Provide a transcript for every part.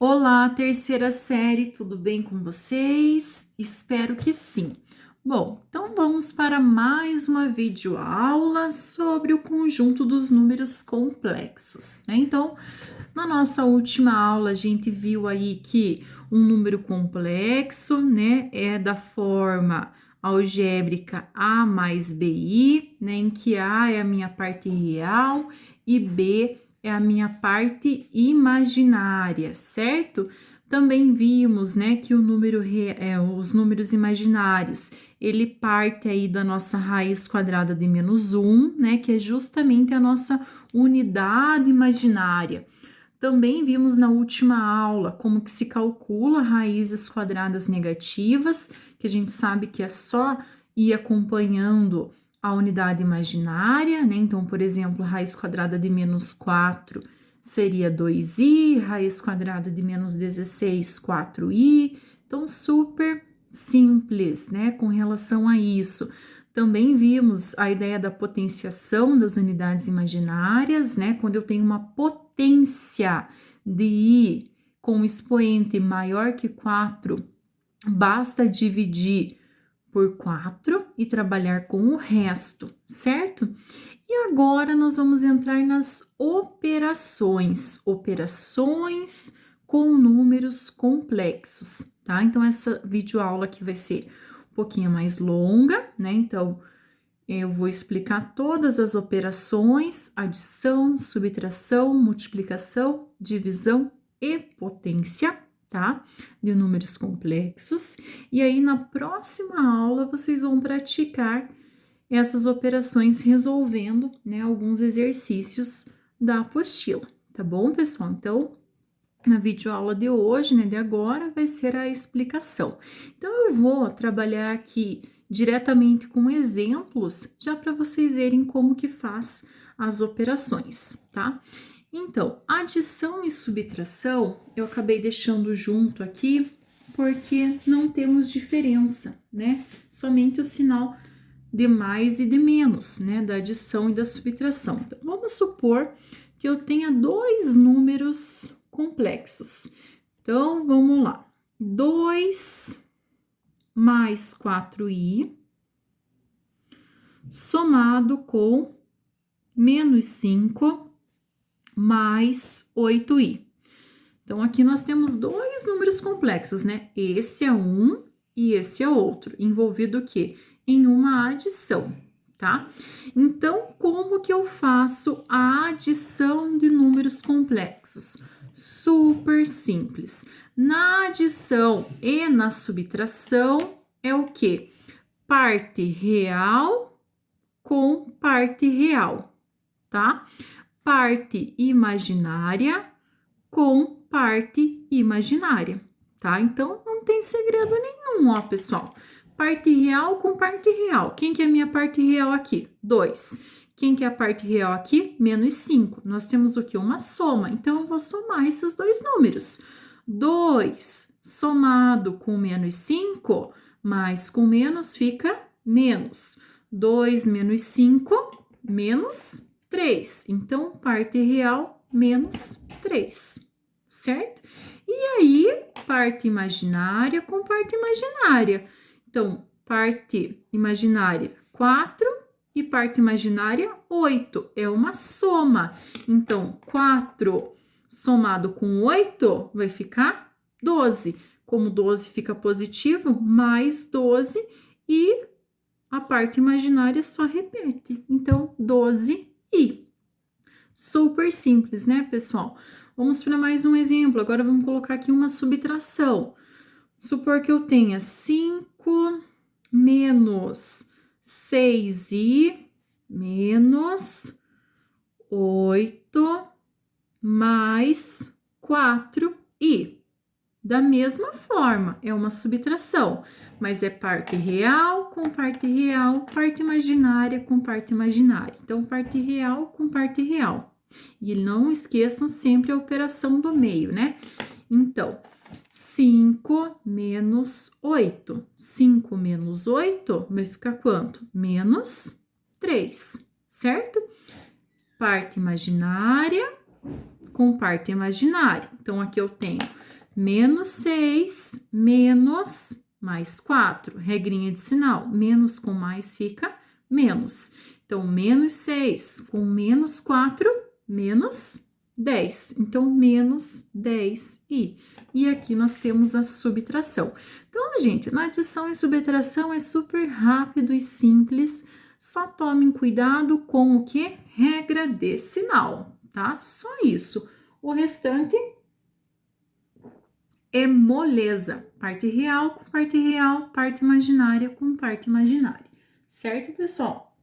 Olá, terceira série, tudo bem com vocês? Espero que sim. Bom, então vamos para mais uma videoaula sobre o conjunto dos números complexos, né? Então, na nossa última aula, a gente viu aí que um número complexo, né, é da forma algébrica A mais BI, né, em que A é a minha parte real e B é a minha parte imaginária, certo? Também vimos, né, que os números imaginários, ele parte aí da nossa raiz quadrada de -1, né, que é justamente a nossa unidade imaginária. Também vimos na última aula como que se calcula raízes quadradas negativas, que a gente sabe que é só ir acompanhando a unidade imaginária, né? Então, por exemplo, raiz quadrada de -4 seria 2i, raiz quadrada de -16, 4i. Então, super simples, né? Com relação a isso. Também vimos a ideia da potenciação das unidades imaginárias, né? Quando eu tenho uma potência de i com um expoente maior que 4, basta dividir por 4 e trabalhar com o resto, certo? E agora nós vamos entrar nas operações com números complexos, tá? Então, essa videoaula aqui vai ser um pouquinho mais longa, né? Então, eu vou explicar todas as operações: adição, subtração, multiplicação, divisão e potência, tá? De números complexos. E aí, na próxima aula, vocês vão praticar essas operações resolvendo, né, alguns exercícios da apostila, tá bom, pessoal? Então, na videoaula de hoje, né, de agora, vai ser a explicação. Então, eu vou trabalhar aqui diretamente com exemplos, já para vocês verem como que faz as operações, tá? Então, adição e subtração, eu acabei deixando junto aqui, porque não temos diferença, né? Somente o sinal de mais e de menos, né? Da adição e da subtração. Então, vamos supor que eu tenha dois números complexos. Então, vamos lá. 2 mais 4i somado com -5 mais 8i. Então, aqui nós temos dois números complexos, né? Esse é um e esse é outro, envolvido o quê? Em uma adição, tá? Então, como que eu faço a adição de números complexos? Super simples. Na adição e na subtração é o quê? Parte real com parte real, tá? Parte imaginária com parte imaginária, tá? Então, não tem segredo nenhum, ó, pessoal. Parte real com parte real. Quem que é a minha parte real aqui? 2. Quem que é a parte real aqui? -5. Nós temos o que? Uma soma. Então, eu vou somar esses dois números. 2 somado com -5, mais com menos fica menos. 2 menos 5, menos 3. Então, parte real, menos 3, certo? E aí, parte imaginária com parte imaginária. Então, parte imaginária, 4 e parte imaginária, 8. É uma soma. Então, 4 somado com 8 vai ficar 12. Como 12 fica positivo, mais 12 e a parte imaginária só repete. Então, 12i. Super simples, né, pessoal? Vamos para mais um exemplo. Agora vamos colocar aqui uma subtração. Supor que eu tenha 5 menos 6i menos 8 mais 4i. Da mesma forma, é uma subtração, mas é parte real com parte real, parte imaginária com parte imaginária. Então, parte real com parte real. E não esqueçam sempre a operação do meio, né? Então, 5 menos 8. 5 menos 8 vai ficar quanto? Menos 3, certo? Parte imaginária com parte imaginária. Então, aqui eu tenho Menos 6, menos mais 4. Regrinha de sinal. Menos com mais fica menos. Então, menos 6 com menos 4, menos 10. Então, menos 10i. E aqui nós temos a subtração. Então, gente, na adição e subtração é super rápido e simples. Só tomem cuidado com o que? Regra de sinal, tá? Só isso. O restante é moleza. Parte real com parte real, parte imaginária com parte imaginária. Certo, pessoal?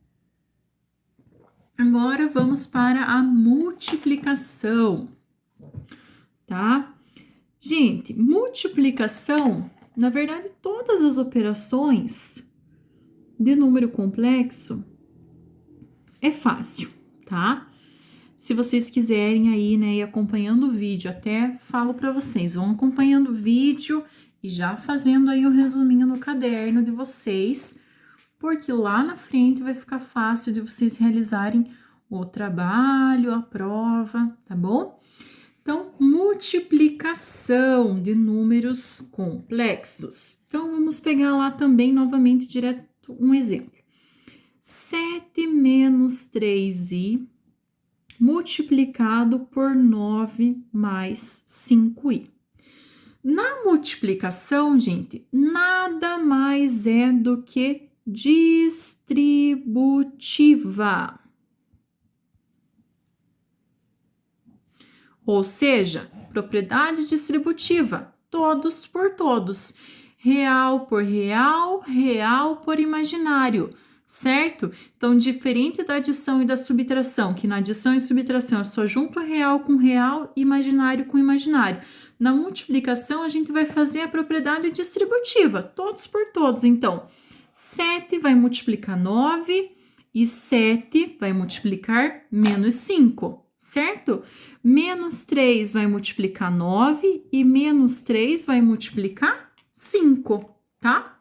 Agora vamos para a multiplicação, tá? Gente, multiplicação, na verdade, todas as operações de número complexo é fácil, tá? Se vocês quiserem aí, né, ir acompanhando o vídeo, até falo para vocês, vão acompanhando o vídeo e já fazendo aí o resuminho no caderno de vocês, porque lá na frente vai ficar fácil de vocês realizarem o trabalho, a prova, tá bom? Então, multiplicação de números complexos. Então, vamos pegar lá também, novamente, direto um exemplo. 7 menos 3i multiplicado por 9 mais 5i. Na multiplicação, gente, nada mais é do que distributiva. Ou seja, propriedade distributiva, todos por todos, real por real, real por imaginário, certo? Então, diferente da adição e da subtração, que na adição e subtração eu só junto real com real, imaginário com imaginário. Na multiplicação, a gente vai fazer a propriedade distributiva, todos por todos. Então, 7 vai multiplicar 9 e 7 vai multiplicar menos 5, certo? Menos 3 vai multiplicar 9 e menos 3 vai multiplicar 5, tá?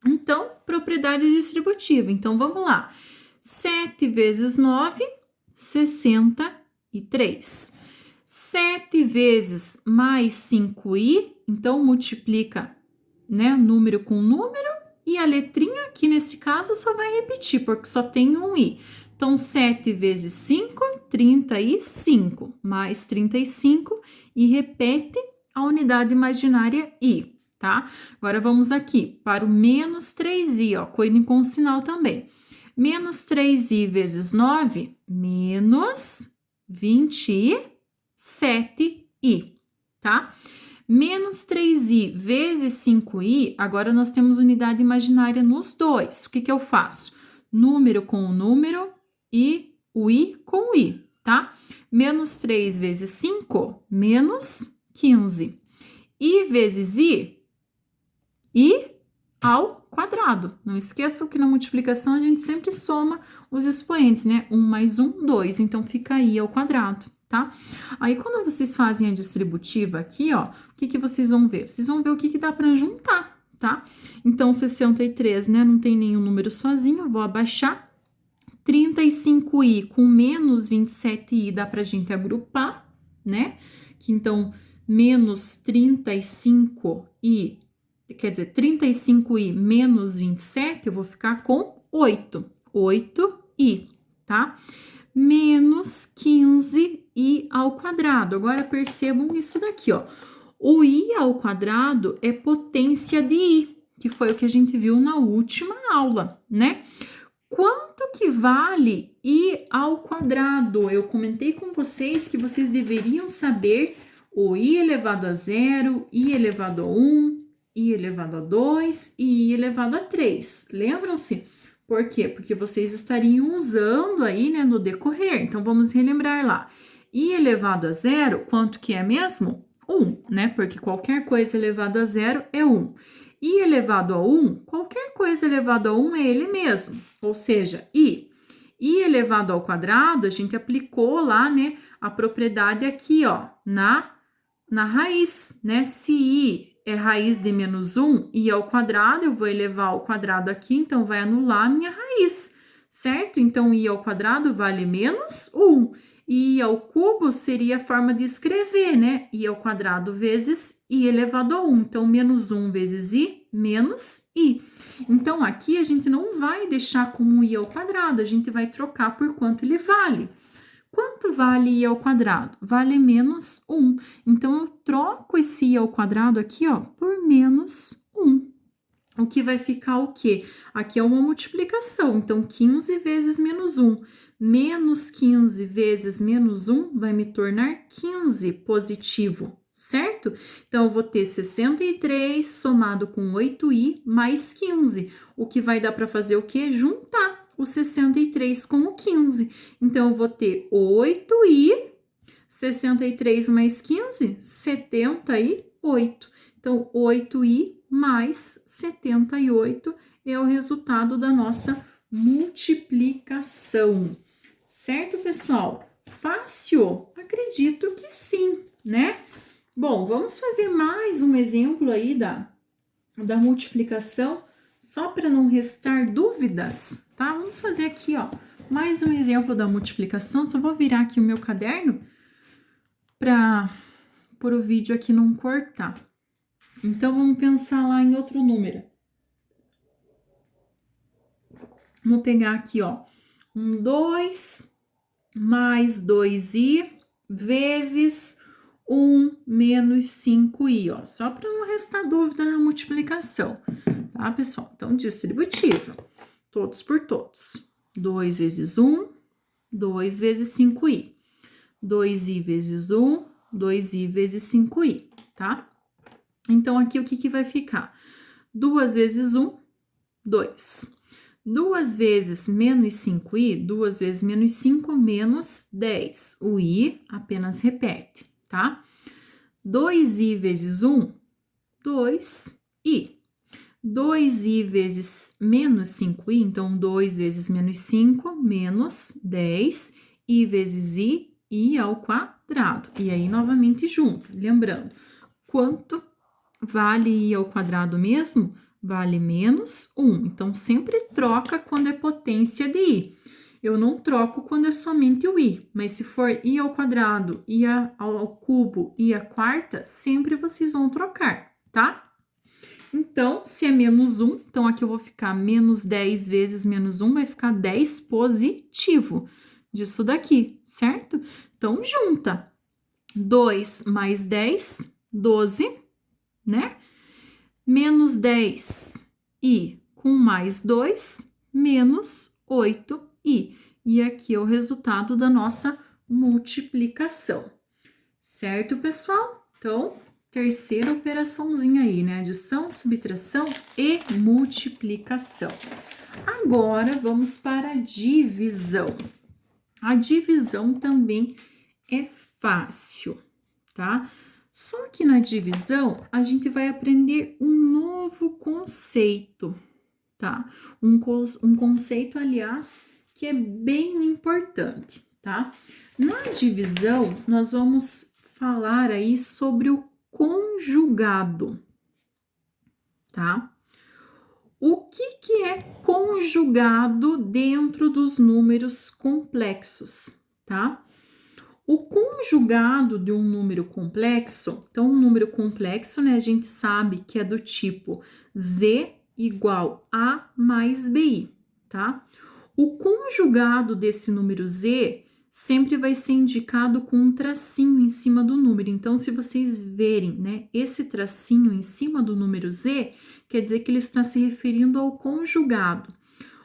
Então, propriedade distributiva. Então, vamos lá. 7 vezes 9, 63. 7 vezes mais 5i, então multiplica, né, número com número, e a letrinha aqui nesse caso só vai repetir, porque só tem um i. Então, 7 vezes 5, 35, mais 35, e repete a unidade imaginária i, tá? Agora, vamos aqui para o menos 3i, ó, coisinha com sinal também. Menos 3i vezes 9, menos 27i, tá? Menos 3i vezes 5i, agora nós temos unidade imaginária nos dois. O que que eu faço? Número com o número e o i com o i, tá? Menos 3 vezes 5, menos 15. I vezes i ao quadrado. Não esqueçam que na multiplicação a gente sempre soma os expoentes, né? 1 mais 1, 2. Então, fica i ao quadrado, tá? Aí, quando vocês fazem a distributiva aqui, ó, o que que vocês vão ver? Vocês vão ver o que que dá para juntar, tá? Então, 63, né? Não tem nenhum número sozinho, vou abaixar. 35i com menos 27i dá pra gente agrupar, né? Que então, menos 35i, quer dizer, 35i menos 27, eu vou ficar com 8. 8i, tá? Menos 15i ao quadrado. Agora, percebam isso daqui, ó. O i ao quadrado é potência de i, que foi o que a gente viu na última aula, né? Quanto que vale i ao quadrado? Eu comentei com vocês que vocês deveriam saber o i elevado a 0, i elevado a 1, i elevado a 2 e i elevado a 3. Lembram-se? Por quê? Porque vocês estariam usando aí, né, no decorrer. Então, vamos relembrar lá. I elevado a 0, quanto que é mesmo? 1, né? Porque qualquer coisa elevado a 0 é 1. I elevado a 1, qualquer coisa elevado a 1 é ele mesmo, ou seja, i. I elevado ao quadrado, a gente aplicou lá, né, a propriedade aqui, ó, na raiz, né? Se i é raiz de menos 1, i ao quadrado, eu vou elevar ao quadrado aqui, então vai anular a minha raiz, certo? Então, i ao quadrado vale menos 1. I ao cubo seria a forma de escrever, né? I ao quadrado vezes I elevado a 1. Então, menos 1 vezes I, menos I. Então, aqui a gente não vai deixar como I ao quadrado, a gente vai trocar por quanto ele vale. Quanto vale I ao quadrado? Vale menos 1. Então, eu troco esse I ao quadrado aqui, ó, por menos 1. O que vai ficar o quê? Aqui é uma multiplicação, então 15 vezes menos 1. Menos 15 vezes menos 1 vai me tornar 15 positivo, certo? Então, eu vou ter 63 somado com 8i mais 15. O que vai dar para fazer o quê? Juntar o 63 com o 15. Então, eu vou ter 8i, 63 mais 15, 78. Então, 8i mais 78 é o resultado da nossa multiplicação. Certo, pessoal? Fácil? Acredito que sim, né? Bom, vamos fazer mais um exemplo aí da multiplicação, só para não restar dúvidas, tá? Vamos fazer aqui, ó, mais um exemplo da multiplicação. Só vou virar aqui o meu caderno para o vídeo aqui não cortar. Então, vamos pensar lá em outro número. Vou pegar aqui, ó, 2 mais 2i vezes 1 menos 5i, ó, só para não restar dúvida na multiplicação, tá, pessoal? Então, distributiva, todos por todos. 2 vezes 1, 2 vezes 5i. 2i vezes 1, 2i vezes 5i, tá? Então, aqui o que vai ficar? 2 vezes 1, 2. 2 vezes menos 5i, 2 vezes menos 5, menos 10. O i apenas repete, tá? 2i vezes 1, 2i. 2i vezes menos 5i, então 2 vezes menos 5, menos 10. I vezes i ao quadrado. E aí, novamente, junto. Lembrando, quanto vale i ao quadrado mesmo? Vale menos 1. Então, sempre troca quando é potência de i. Eu não troco quando é somente o i, mas se for i ao quadrado, i ao cubo, i à quarta, sempre vocês vão trocar, tá? Então, se é menos 1, então aqui eu vou ficar menos 10 vezes menos 1, vai ficar 10 positivo disso daqui, certo? Então, junta. 2 mais 10, 12, né? Menos 10 e com mais 2, menos 8i. E aqui é o resultado da nossa multiplicação. Certo, pessoal? Então, terceira operaçãozinha aí, né? Adição, subtração e multiplicação. Agora, vamos para a divisão. A divisão também é fácil, tá? Só que na divisão, a gente vai aprender um novo conceito, tá? Um conceito, aliás, que é bem importante, tá? Na divisão, nós vamos falar aí sobre o conjugado, tá? O que é conjugado dentro dos números complexos, tá? O conjugado de um número complexo, então um número complexo, né, a gente sabe que é do tipo z igual a mais bi, tá? O conjugado desse número z sempre vai ser indicado com um tracinho em cima do número. Então, se vocês verem, né, esse tracinho em cima do número z, quer dizer que ele está se referindo ao conjugado.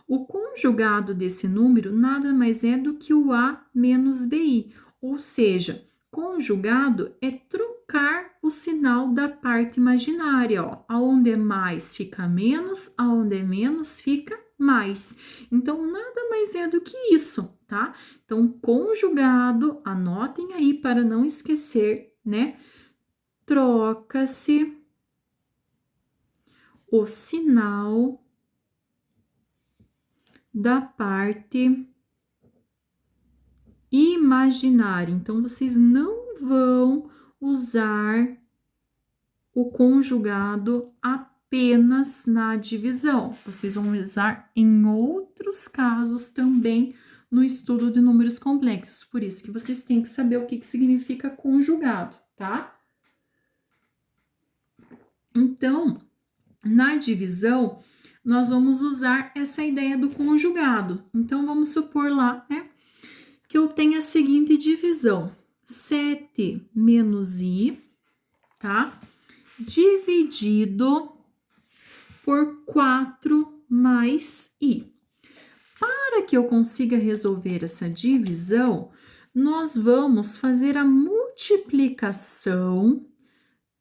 O conjugado desse número nada mais é do que o a menos bi, ou seja, conjugado é trocar o sinal da parte imaginária, ó. Aonde é mais fica menos, aonde é menos fica mais. Então, nada mais é do que isso, tá? Então, conjugado, anotem aí para não esquecer, né? Troca-se o sinal da parte imaginária. Então, vocês não vão usar o conjugado apenas na divisão. Vocês vão usar em outros casos também no estudo de números complexos. Por isso que vocês têm que saber o que significa conjugado, tá? Então, na divisão, nós vamos usar essa ideia do conjugado. Então, vamos supor lá, né, que eu tenho a seguinte divisão: 7 menos i, tá? Dividido por 4 mais i. Para que eu consiga resolver essa divisão, nós vamos fazer a multiplicação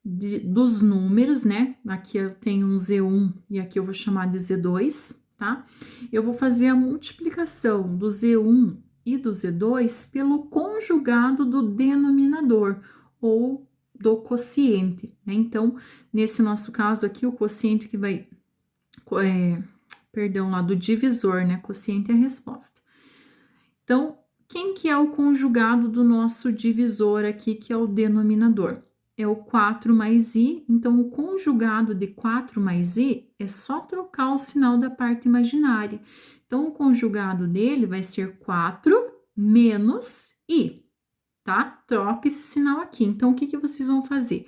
dos números, né? Aqui eu tenho um Z1 e aqui eu vou chamar de Z2, tá? Eu vou fazer a multiplicação do Z1 e do Z2 pelo conjugado do denominador ou do quociente, né? Então, nesse nosso caso aqui, o quociente que vai... lá do divisor, né? Quociente é a resposta. Então, quem que é o conjugado do nosso divisor aqui, que é o denominador? É o 4 mais i, então o conjugado de 4 mais i é só trocar o sinal da parte imaginária. Então, o conjugado dele vai ser 4 menos i, tá? Troca esse sinal aqui. Então, o que que vocês vão fazer?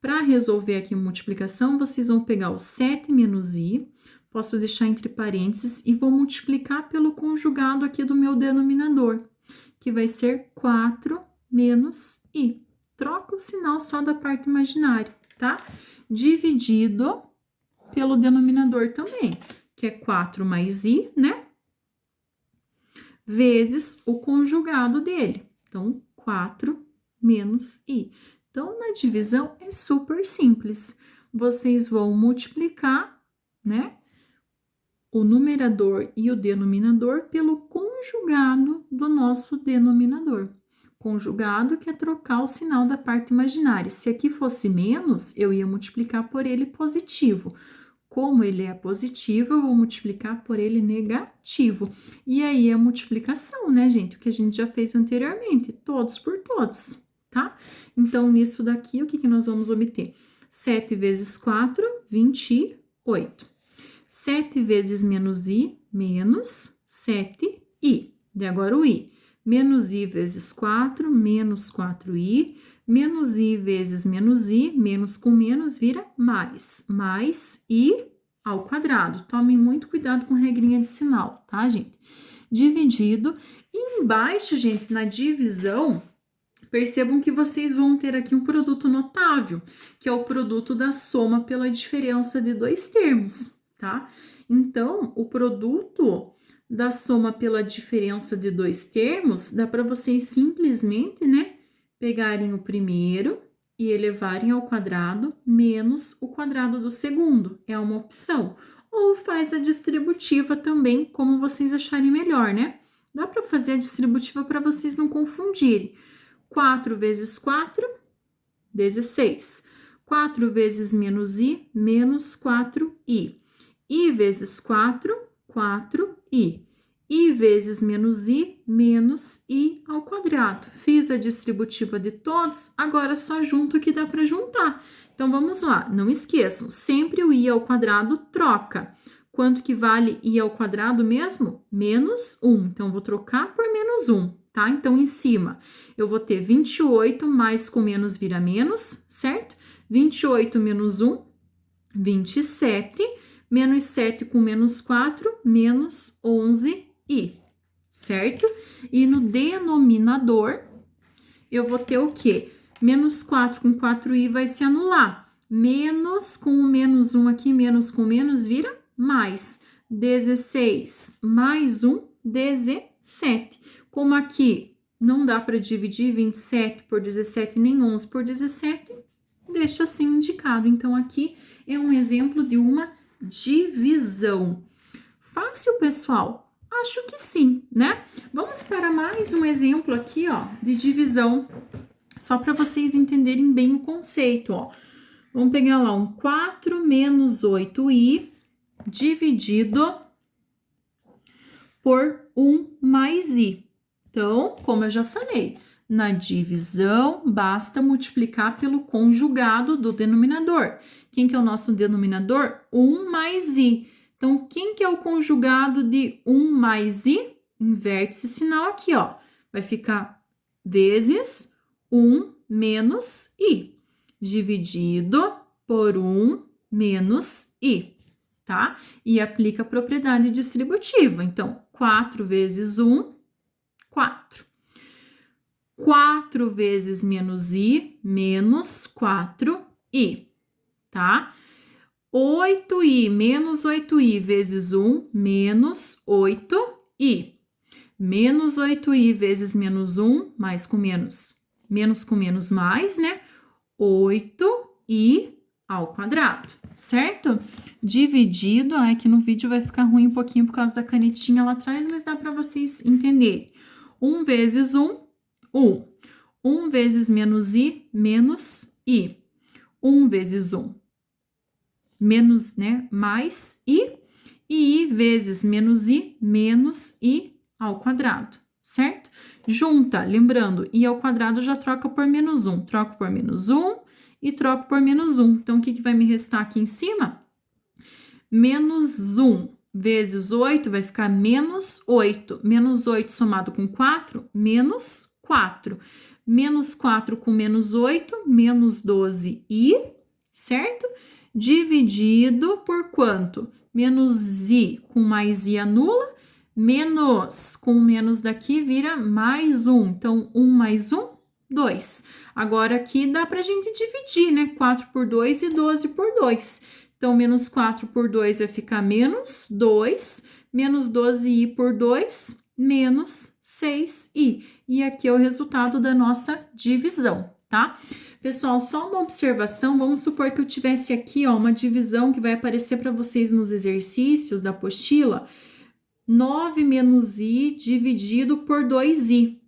Para resolver aqui a multiplicação, vocês vão pegar o 7 menos i, posso deixar entre parênteses, e vou multiplicar pelo conjugado aqui do meu denominador, que vai ser 4 menos i. Troca o sinal só da parte imaginária, tá? Dividido pelo denominador também, que é 4 mais i, né? Vezes o conjugado dele. Então, 4 menos i. Então, na divisão é super simples. Vocês vão multiplicar, né, o numerador e o denominador pelo conjugado do nosso denominador. Conjugado que é trocar o sinal da parte imaginária. Se aqui fosse menos, eu ia multiplicar por ele positivo. Como ele é positivo, eu vou multiplicar por ele negativo. E aí é a multiplicação, né, gente? O que a gente já fez anteriormente, todos por todos, tá? Então, nisso daqui, o que que nós vamos obter? 7 vezes 4, 28. 7 vezes menos i, menos 7i. E agora o i. Menos i vezes 4, menos 4i. Menos i vezes menos i, menos com menos vira mais. Mais i ao quadrado. Tomem muito cuidado com regrinha de sinal, tá, gente? Dividido. E embaixo, gente, na divisão, percebam que vocês vão ter aqui um produto notável, que é o produto da soma pela diferença de dois termos, tá? Então, o produto da soma pela diferença de dois termos, dá para vocês simplesmente, né, pegarem o primeiro e elevarem ao quadrado menos o quadrado do segundo. É uma opção. Ou faz a distributiva também, como vocês acharem melhor, né? Dá para fazer a distributiva para vocês não confundirem. 4 vezes 4, 16. 4 vezes menos i, menos 4i. I vezes 4, 4i. I vezes menos i, menos i ao quadrado. Fiz a distributiva de todos, agora só junto o que dá para juntar. Então, vamos lá, não esqueçam, sempre o i ao quadrado troca. Quanto que vale i ao quadrado mesmo? Menos 1. Então, vou trocar por menos 1, tá? Então, em cima, eu vou ter 28, mais com menos vira menos, certo? 28 menos 1, 27. Menos 7 com menos 4, menos 11i, certo? E no denominador, eu vou ter o quê? Menos 4 com 4i vai se anular. Menos com o menos 1 aqui, menos com menos vira mais. 16 mais 1, 17. Como aqui não dá para dividir 27 por 17 nem 11 por 17, deixa assim indicado. Então, aqui é um exemplo de uma divisão. Fácil, pessoal? Acho que sim, né? Vamos para mais um exemplo aqui, ó, de divisão, só para vocês entenderem bem o conceito, ó. Vamos pegar lá um 4 menos 8i dividido por 1 mais i. Então, como eu já falei, na divisão, basta multiplicar pelo conjugado do denominador. Quem que é o nosso denominador? 1 mais i. Então, quem que é o conjugado de 1 mais i? inverte esse sinal aqui, ó. Vai ficar vezes 1 menos i, dividido por 1 menos i, tá? E aplica a propriedade distributiva. Então, 4 vezes 1, 4. 4 vezes menos i, menos 4i, tá? 8i menos 8i vezes 1, menos 8i. Menos 8i vezes menos 1, mais com menos. Menos com menos mais, né? 8i ao quadrado, certo? Dividido, aqui no vídeo vai ficar ruim um pouquinho por causa da canetinha lá atrás, mas dá para vocês entenderem. 1 vezes 1, 1. 1 vezes menos i, menos i. 1 vezes 1, menos, né, mais i. E i vezes menos i, menos i ao quadrado, certo? Junta, lembrando, i ao quadrado já troca por menos 1. Troco por menos 1 e troco por menos 1. Então, o que vai me restar aqui em cima? Menos 1 vezes 8 vai ficar menos 8. Menos 8 somado com 4, menos 4. Menos 4 com menos 8, menos 12i, certo? Dividido por quanto? Menos i com mais i anula, menos com menos daqui vira mais 1. Então, 1 mais 1, 2. Agora, aqui dá para a gente dividir, né? 4 por 2 e 12 por 2. Então, menos 4 por 2 vai ficar menos 2, menos 12i por 2, menos 6i. E aqui é o resultado da nossa divisão, tá? Pessoal, só uma observação, vamos supor que eu tivesse aqui, ó, uma divisão que vai aparecer para vocês nos exercícios da apostila, 9 menos i dividido por 2i.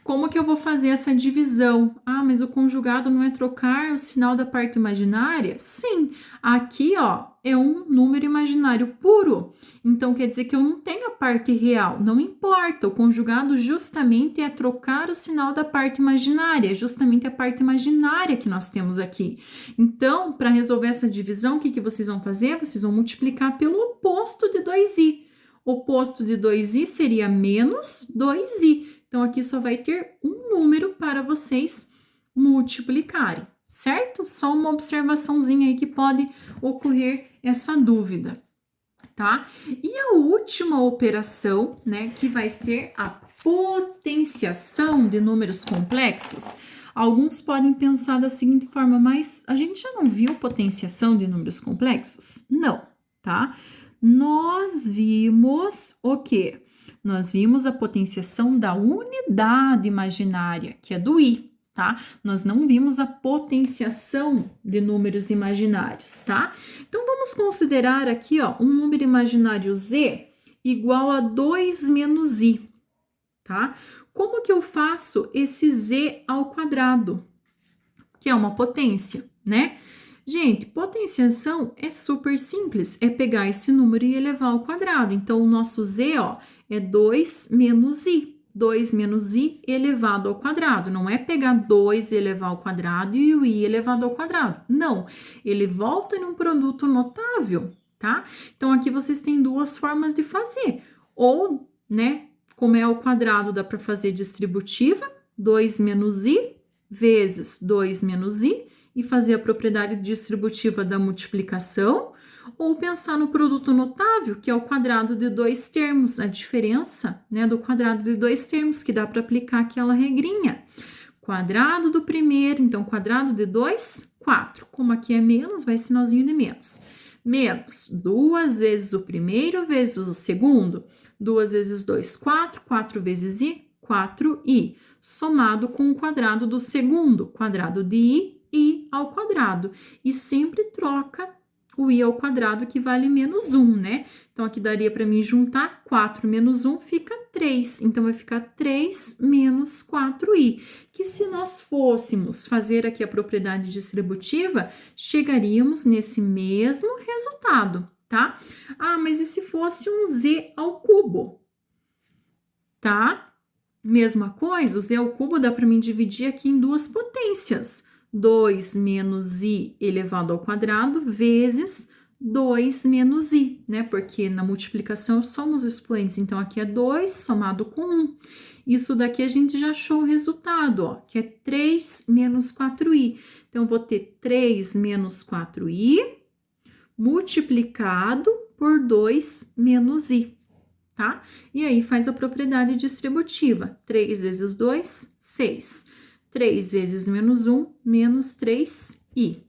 Como que eu vou fazer essa divisão? Ah, mas o conjugado não é trocar o sinal da parte imaginária? Sim, aqui, ó, é um número imaginário puro. Então, quer dizer que eu não tenho a parte real. Não importa, o conjugado justamente é trocar o sinal da parte imaginária. É justamente a parte imaginária que nós temos aqui. Então, para resolver essa divisão, o que vocês vão fazer? Vocês vão multiplicar pelo oposto de 2i. O oposto de 2i seria menos 2i. Então, aqui só vai ter um número para vocês multiplicarem, certo? Só uma observaçãozinha aí que pode ocorrer essa dúvida, tá? E a última operação, né, que vai ser a potenciação de números complexos. Alguns podem pensar da seguinte forma, mas a gente já não viu potenciação de números complexos? Não, tá? Nós vimos o quê? Nós vimos a potenciação da unidade imaginária, que é do i, tá? Nós não vimos a potenciação de números imaginários, tá? Então, vamos considerar aqui, ó, um número imaginário z igual a 2 menos i, tá? Como que eu faço esse z ao quadrado? Que é uma potência, né? Gente, potenciação é super simples, é pegar esse número e elevar ao quadrado. Então, o nosso z, ó, é 2 menos i. 2 menos i elevado ao quadrado. Não é pegar 2 e elevar ao quadrado e o i elevado ao quadrado. Não, ele volta em um produto notável, tá? Então, aqui vocês têm duas formas de fazer. Ou, né, como é ao quadrado, dá para fazer distributiva, 2 menos i vezes 2 menos i, e fazer a propriedade distributiva da multiplicação, ou pensar no produto notável, que é o quadrado de dois termos, a diferença, né, do quadrado de dois termos, que dá para aplicar aquela regrinha. Quadrado do primeiro, então, quadrado de 2, 4. Como aqui é menos, vai sinalzinho de menos. Menos 2 vezes o primeiro vezes o segundo. 2 vezes 2, 4. 4 vezes i, 4i. Somado com o quadrado do segundo, quadrado de i ao quadrado. E sempre troca o i ao quadrado, que vale menos 1, né? Então, aqui daria para mim juntar 4 menos 1, fica 3. Então, vai ficar 3 menos 4i. Que se nós fôssemos fazer aqui a propriedade distributiva, chegaríamos nesse mesmo resultado, tá? Ah, mas e se fosse um z ao cubo? Tá? Mesma coisa, o z ao cubo dá para mim dividir aqui em duas potências. 2 menos i elevado ao quadrado vezes 2 menos i, né? Porque na multiplicação somos expoentes, então aqui é 2 somado com 1. Isso daqui a gente já achou o resultado, ó, que é 3 menos 4i. Então, eu vou ter 3 menos 4i multiplicado por 2 menos i, tá? E aí faz a propriedade distributiva. 3 vezes 2, 6. 3 vezes menos 1, menos 3i.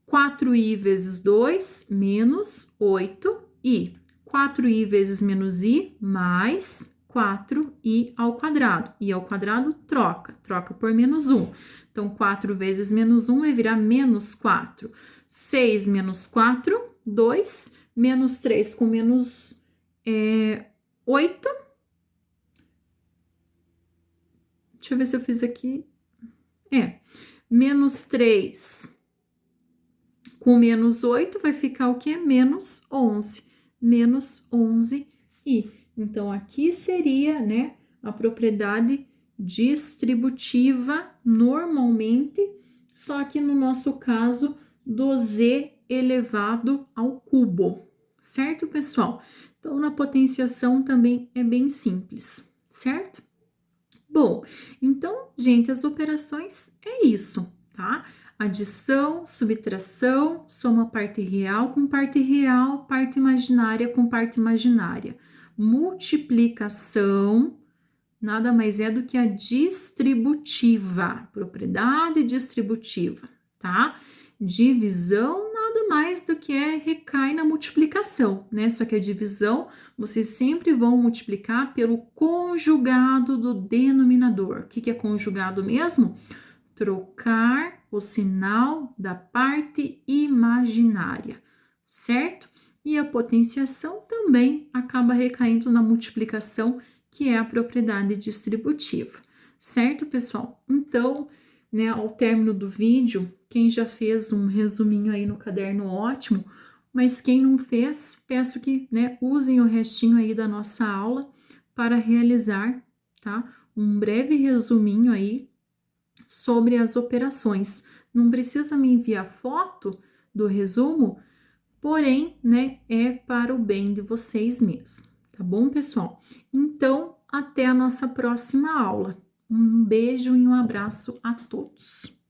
4i vezes 2, menos 8i. 4i vezes menos i, mais 4i ao quadrado. I ao quadrado troca por menos 1. Então, 4 vezes menos 1 vai virar menos 4. 6 menos 4, 2. Menos 3 com menos 8. Deixa eu ver se eu fiz aqui. Menos 3 com menos 8 vai ficar o quê? Menos 11. Menos 11i. Então, aqui seria, né, a propriedade distributiva normalmente, só que no nosso caso, do z elevado ao cubo, certo, pessoal? Então, na potenciação também é bem simples, certo? Bom, então, gente, as operações é isso, tá? Adição, subtração, soma parte real com parte real, parte imaginária com parte imaginária. Multiplicação nada mais é do que a distributiva, propriedade distributiva, tá? Divisão nada mais do que recai na multiplicação, né? Só que a divisão vocês sempre vão multiplicar pelo conjugado do denominador. O que é conjugado mesmo? Trocar o sinal da parte imaginária, certo? E a potenciação também acaba recaindo na multiplicação, que é a propriedade distributiva, certo, pessoal? Então, né, ao término do vídeo, quem já fez um resuminho aí no caderno, ótimo, mas quem não fez, peço que, né, usem o restinho aí da nossa aula para realizar, tá? Um breve resuminho aí sobre as operações. Não precisa me enviar foto do resumo, porém, né, é para o bem de vocês mesmos, tá bom, pessoal? Então, até a nossa próxima aula. Um beijo e um abraço a todos.